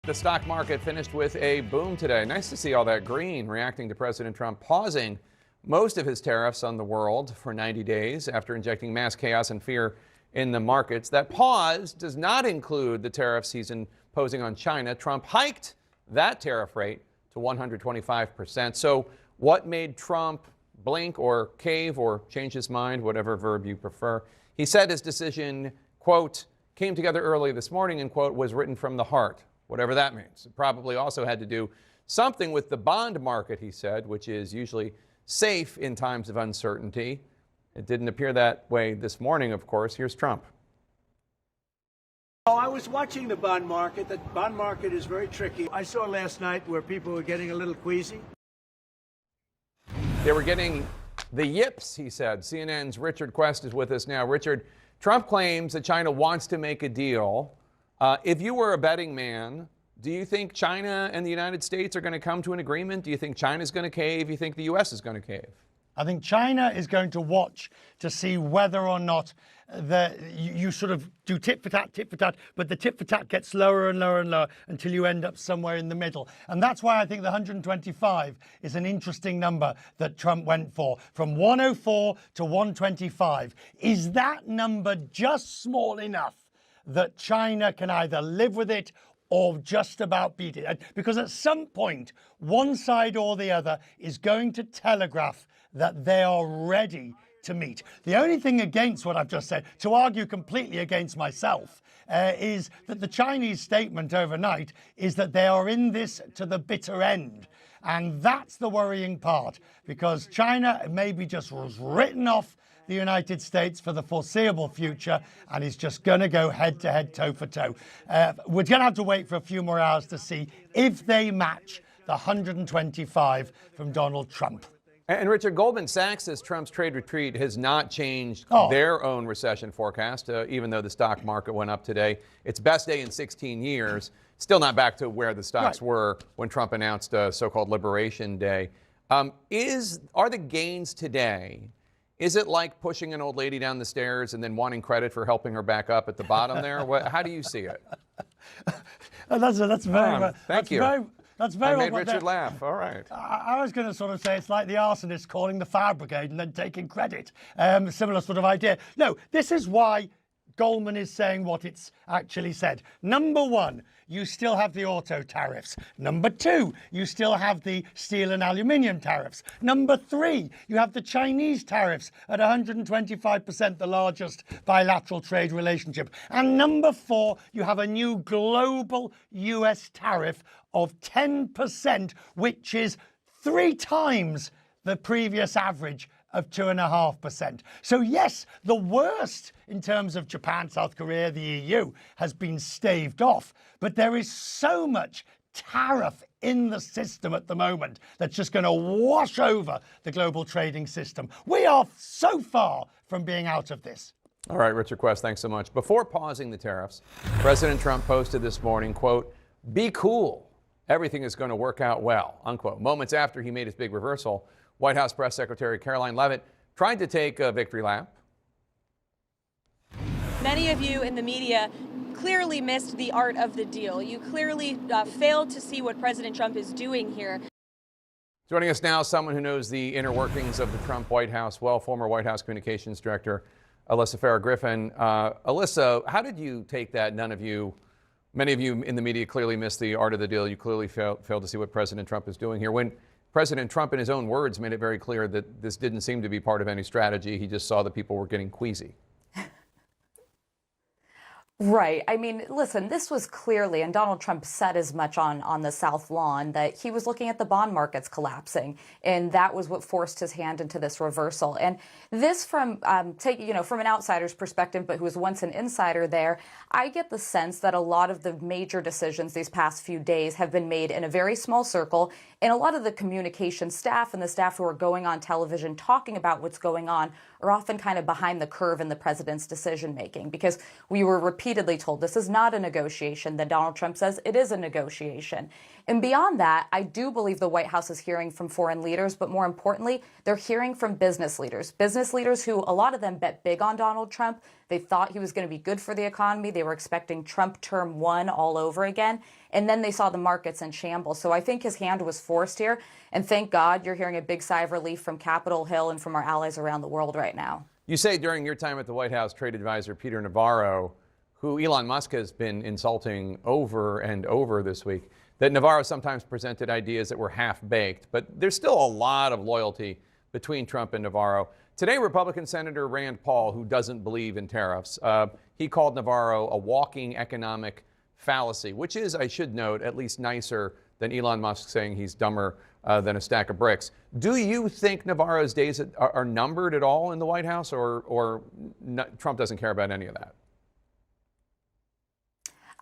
The stock market finished with a boom today. Nice to see all that green reacting to President Trump pausing most of his tariffs on the world for 90 days after injecting mass chaos and fear in the markets. That pause does not include the tariffs he's imposing on China. Trump hiked that tariff rate to 125%. So what made Trump blink or cave or change his mind, whatever verb you prefer? He said his decision, quote, came together early this morning and, quote, was written from the heart, whatever that means. It probably also had to do something with the bond market, he said, which is usually safe in times of uncertainty. It didn't appear that way this morning, of course. Here's Trump. Oh, I was watching the bond market. The bond market is very tricky. I saw last night where people were getting a little queasy. They were getting the yips, he said. CNN's Richard Quest is with us now. Richard, Trump claims that China wants to make a deal. If you were a betting man, do you think China and the United States are going to come to an agreement? Do you think China's going to cave? Do you think the U.S. is going to cave? I think China is going to watch to see whether or not you sort of do tit for tat, but the tit for tat gets lower and lower and lower until you end up somewhere in the middle. And that's why I think the 125 is an interesting number that Trump went for, from 104 to 125. Is that number just small enough that China can either live with it or just about beat it? Because at some point, one side or the other is going to telegraph that they are ready to meet. The only thing against what I've just said, to argue completely against myself, is that the Chinese statement overnight is that they are in this to the bitter end. And that's the worrying part, because China maybe just was written off the United States for the foreseeable future and is just going to go head to head, toe for toe. We're going to have to wait for a few more hours to see if they match the 125 from Donald Trump. And Richard, Goldman Sachs says Trump's trade retreat has not changed their own recession forecast, even though the stock market went up today. Its best day in 16 years, still not back to where the stocks were when Trump announced so-called Liberation Day. Are the gains today, is it like pushing an old lady down the stairs and then wanting credit for helping her back up at the bottom there? How do you see it? That's very thank you. That's very I made Richard laugh. All right. I was going to sort of say it's like the arsonist calling the fire brigade and then taking credit. Similar sort of idea. No, this is why Goldman is saying what it's actually said. Number one, you still have the auto tariffs. Number two, you still have the steel and aluminium tariffs. Number three, you have the Chinese tariffs at 125%, the largest bilateral trade relationship. And number four, you have a new global US tariff of 10%, which is 3 times the previous average of 2.5%. So yes, the worst in terms of Japan, South Korea, the EU has been staved off, but there is so much tariff in the system at the moment that's just going to wash over the global trading system. We are so far from being out of this. All right, Richard Quest, thanks so much. Before pausing the tariffs, President Trump posted this morning, quote, "Be cool. Everything is going to work out well," unquote. Moments after he made his big reversal, White House Press Secretary Caroline Leavitt tried to take a victory lap. Many of you in the media clearly missed the art of the deal. You clearly failed to see what President Trump is doing here. Joining us now, someone who knows the inner workings of the Trump White House well, former White House Communications Director Alyssa Farah Griffin. Alyssa, how did you take that? Many of you in the media clearly missed the art of the deal. You clearly failed to see what President Trump is doing here. When President Trump, in his own words, made it very clear that this didn't seem to be part of any strategy. He just saw that people were getting queasy. Right. I mean, listen, this was clearly, and Donald Trump said as much on the South Lawn, that he was looking at the bond markets collapsing, and that was what forced his hand into this reversal. And this, from from an outsider's perspective, but who was once an insider there, I get the sense that a lot of the major decisions these past few days have been made in a very small circle, and a lot of the communication staff and the staff who are going on television talking about what's going on are often kind of behind the curve in the president's decision making, because we were repeatedly repeatedly told this is not a negotiation. Then Donald Trump says it is a negotiation. And beyond that, I do believe the White House is hearing from foreign leaders, but more importantly, they're hearing from business leaders who a lot of them bet big on Donald Trump. They thought he was going to be good for the economy. They were expecting Trump term 1 all over again. And then they saw the markets in shambles. So I think his hand was forced here. And thank God you're hearing a big sigh of relief from Capitol Hill and from our allies around the world right now. You say during your time at the White House, trade advisor Peter Navarro, who Elon Musk has been insulting over and over this week, that Navarro sometimes presented ideas that were half-baked. But there's still a lot of loyalty between Trump and Navarro. Today, Republican Senator Rand Paul, who doesn't believe in tariffs, he called Navarro a walking economic fallacy, which is, I should note, at least nicer than Elon Musk saying he's dumber than a stack of bricks. Do you think Navarro's days are numbered at all in the White House, or Trump doesn't care about any of that?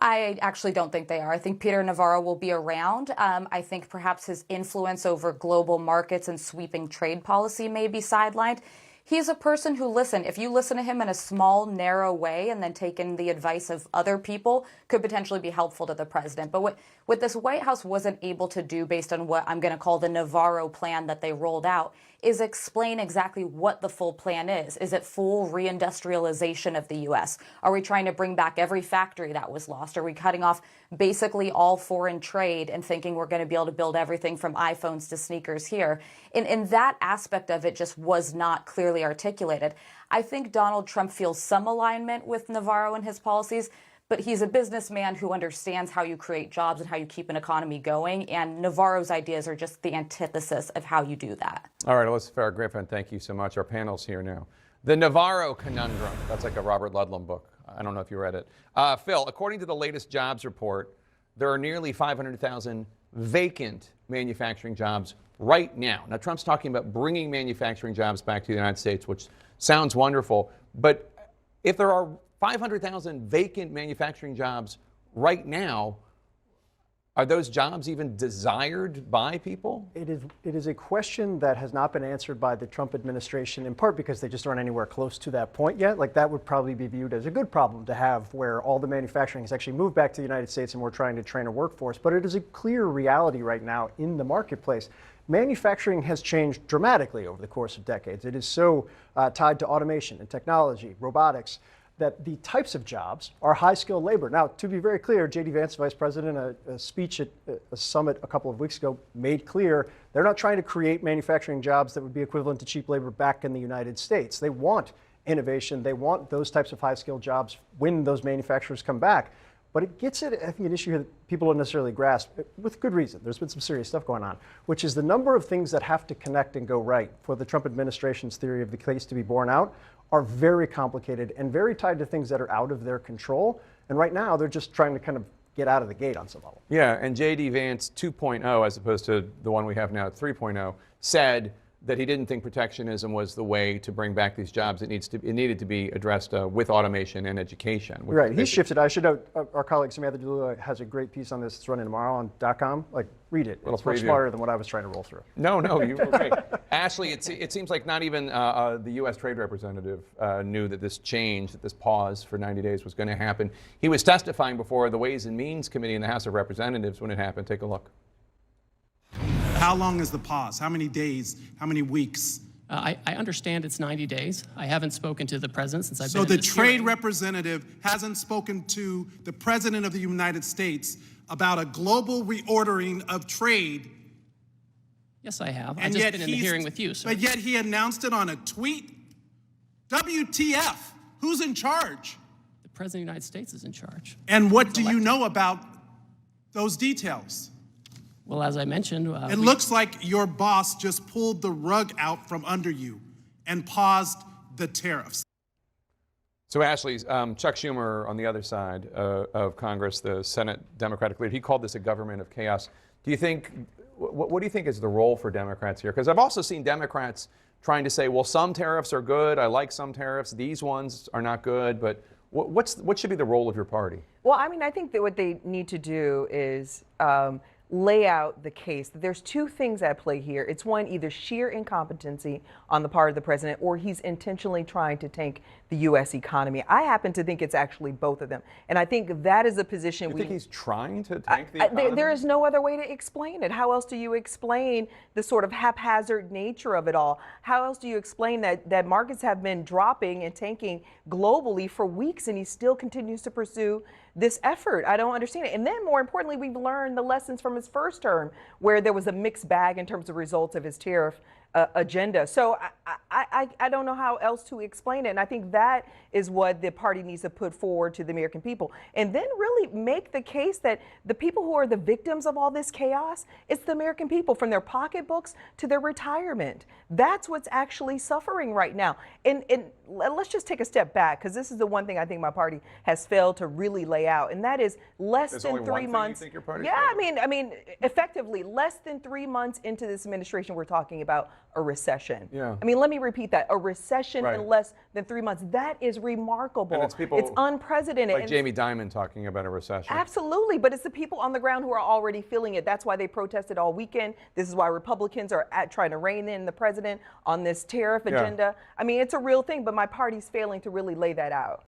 I actually don't think they are. I think Peter Navarro will be around. I think perhaps his influence over global markets and sweeping trade policy may be sidelined. He's a person who, listen, if you listen to him in a small, narrow way and then take in the advice of other people, could potentially be helpful to the president. But what this White House wasn't able to do based on what I'm going to call the Navarro plan that they rolled out is explain exactly what the full plan is. Is it full reindustrialization of the U.S.? Are we trying to bring back every factory that was lost? Are we cutting off basically all foreign trade and thinking we're going to be able to build everything from iPhones to sneakers here? And that aspect of it just was not clearly articulated. I think Donald Trump feels some alignment with Navarro and his policies, but he's a businessman who understands how you create jobs and how you keep an economy going, and Navarro's ideas are just the antithesis of how you do that. All right, Alyssa Farah-Griffin, thank you so much. Our panel's here now. The Navarro Conundrum. That's like a Robert Ludlum book. I don't know if you read it. Phil, according to the latest jobs report, there are nearly 500,000 vacant manufacturing jobs right now. Now, Trump's talking about bringing manufacturing jobs back to the United States, which sounds wonderful. But if there are 500,000 vacant manufacturing jobs right now, are those jobs even desired by people? It is a question that has not been answered by the Trump administration, in part because they just aren't anywhere close to that point yet. Like, that would probably be viewed as a good problem to have, where all the manufacturing has actually moved back to the United States and we're trying to train a workforce. But it is a clear reality right now in the marketplace. Manufacturing has changed dramatically over the course of decades. It is so tied to automation and technology, robotics, that the types of jobs are high-skilled labor. Now, to be very clear, J.D. Vance, Vice President, a speech at a summit a couple of weeks ago made clear they're not trying to create manufacturing jobs that would be equivalent to cheap labor back in the United States. They want innovation. They want those types of high-skilled jobs when those manufacturers come back. But it gets at, I think, an issue that people don't necessarily grasp, with good reason. There's been some serious stuff going on, which is the number of things that have to connect and go right for the Trump administration's theory of the case to be borne out are very complicated and very tied to things that are out of their control. And right now, they're just trying to kind of get out of the gate on some level. Yeah, and J.D. Vance 2.0, as opposed to the one we have now at 3.0, said that he didn't think protectionism was the way to bring back these jobs. It needed to be addressed with automation and education. Right, he shifted. I should note, our colleague Samantha DeLuca has a great piece on this. It's running tomorrow on .com. Like, read it. It's much smarter than what I was trying to roll through. No, you were great. Ashley, it seems like not even the U.S. Trade Representative knew that this change, that this pause for 90 days was going to happen. He was testifying before the Ways and Means Committee in the House of Representatives when it happened. Take a look. How long is the pause? How many days? How many weeks? I understand it's 90 days. I haven't spoken to the president since I've been So in the this trade hearing. representative hasn't spoken to the president of the United States about a global reordering of trade. Yes, I have. I've And just yet been in the hearing with you, sir. But yet he announced it on a tweet. WTF? Who's in charge? The president of the United States is in charge. And what do you know about those details? Well, as I mentioned, It looks like your boss just pulled the rug out from under you and paused the tariffs. So, Ashley, Chuck Schumer on the other side of Congress, the Senate Democratic leader, he called this a government of chaos. Do you think, what do you think is the role for Democrats here? Because I've also seen Democrats trying to say, well, some tariffs are good. I like some tariffs. These ones are not good. But what should be the role of your party? Well, I mean, I think that what they need to do is lay out the case that there's two things at play here. It's one, either sheer incompetency on the part of the president, or he's intentionally trying to tank the U.S. economy. I happen to think it's actually both of them. And I think that is a position You think he's trying to tank the economy? there is no other way to explain it. How else do you explain the sort of haphazard nature of it all? How else do you explain that markets have been dropping and tanking globally for weeks, and he still continues to pursue this effort? I don't understand it. And then more importantly, we've learned the lessons from his first term, where there was a mixed bag in terms of results of his tariff agenda. So I don't know how else to explain it. And I think that is what the party needs to put forward to the American people. And then really make the case that the people who are the victims of all this chaos, it's the American people, from their pocketbooks to their retirement. That's what's actually suffering right now. And let's just take a step back, because this is the one thing I think my party has failed to really lay out. And that is less There's than only 3 one thing months. you think your party's Yeah, failed? I mean, effectively, less than 3 months into this administration, we're talking about a recession. Yeah. I mean, let me repeat that. A recession Right. in less than 3 months. That is remarkable. And it's people It's unprecedented. like And Jamie Dimon talking about a recession. absolutely, but it's the people on the ground who are already feeling it. That's why they protested all weekend. This is why Republicans are trying to rein in the president on this tariff agenda. I mean, it's a real thing, but my party's failing to really lay that out.